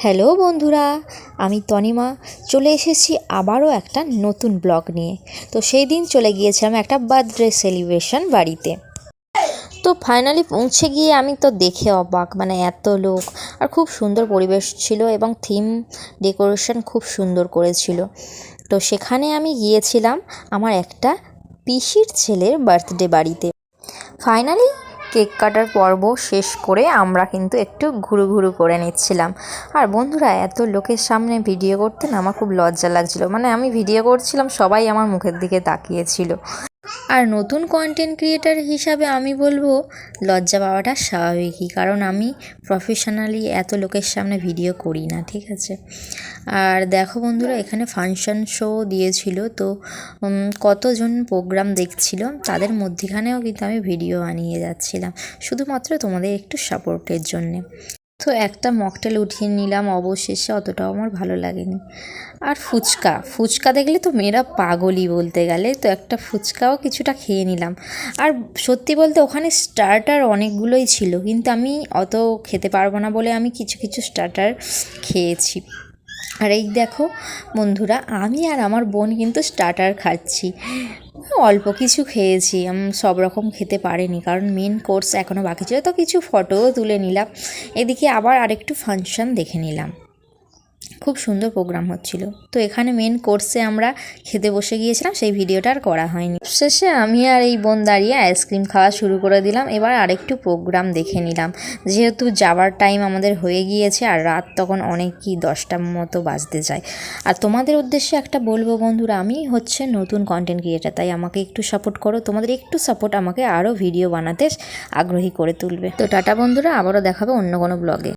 Hello বন্ধুরা, আমি তনিমা চলে এসেছি আবারও একটা নতুন ব্লগ নিয়ে। তো সেই দিন চলে গিয়েছিলাম একটা বার্থডে সেলিব্রেশন বাড়িতে। তো ফাইনালি পৌঁছে গিয়ে আমি তো দেখে অবাক, মানে এত লোক আর খুব সুন্দর পরিবেশ ছিল এবং থিম ডেকোরেশন খুব সুন্দর করেছিল। তো সেখানে আমি গিয়েছিলাম আমার একটা পিসির ছেলের বার্থডে বাড়িতে। ফাইনালি কেক কাটার পর্ব শেষ করে আমরা কিন্তু একটু ঘুরু করে নিচ্ছিলাম। আর বন্ধুরা, এত লোকের সামনে ভিডিও করতে না আমার খুব লজ্জা লাগছিল। মানে আমি ভিডিও করছিলাম, সবাই আমার মুখের দিকে তাকিয়েছিল। আর নতুন কন্টেন্ট ক্রিয়েটার হিসাবে আমি বলবো লজ্জা পাওয়াটা স্বাভাবিকই, কারণ আমি প্রফেশনালি এত লোকের সামনে ভিডিও করি না, ঠিক আছে। আর দেখো বন্ধুরা, এখানে ফাংশন শো দিয়েছিল, তো কতজন প্রোগ্রাম দেখছিল, তাদের মধ্যেখানেও কিন্তু আমি ভিডিও বানিয়ে যাচ্ছিলাম শুধুমাত্র তোমাদের একটু সাপোর্টের জন্যে। তো একটা মকটেল উঠিয়ে নিলাম অবশেষে, অতটাও আমার ভালো লাগেনি। আর ফুচকা দেখলে তো মেয়েরা পাগলই বলতে গেলে, তো একটা ফুচকাও কিছুটা খেয়ে নিলাম। আর সত্যি বলতে ওখানে স্টার্টার অনেকগুলোই ছিল, কিন্তু আমি অত খেতে পারবো না বলে আমি কিছু স্টার্টার খেয়েছি। আর এই দেখো বন্ধুরা, আমি আর আমার বোন কিন্তু স্টার্টার খাচ্ছি। অল্প কিছু খেয়েছি, সব রকম খেতে পারিনি, কারণ মেন কোর্স এখনও বাকি ছিল। তো কিছু ফটোও তুলে নিলাম, এদিকে আবার আরেকটু ফাংশন দেখে নিলাম। খুব সুন্দর প্রোগ্রাম হচ্ছিল। তো এখানে মেন কোর্সে আমরা খেতে বসে গিয়েছিলাম, সেই ভিডিওটা আর করা হয়নি। শেষে আমি আর এই বোন দাঁড়িয়ে আইসক্রিম খাওয়া শুরু করে দিলাম। এবার আরেকটু প্রোগ্রাম দেখে নিলাম, যেহেতু যাওয়ার টাইম আমাদের হয়ে গিয়েছে আর রাত তখন অনেকই 10টার মতো বাজতে যায়। আর তোমাদের উদ্দেশ্যে একটা বলবো বন্ধুরা, আমি হচ্ছে নতুন কন্টেন্ট ক্রিয়েটার, তাই আমাকে একটু সাপোর্ট করো। তোমাদের একটু সাপোর্ট আমাকে আরও ভিডিও বানাতে আগ্রহী করে তুলবে। তো টাটা বন্ধুরা, আবারও দেখাবো অন্য কোনো ব্লগে।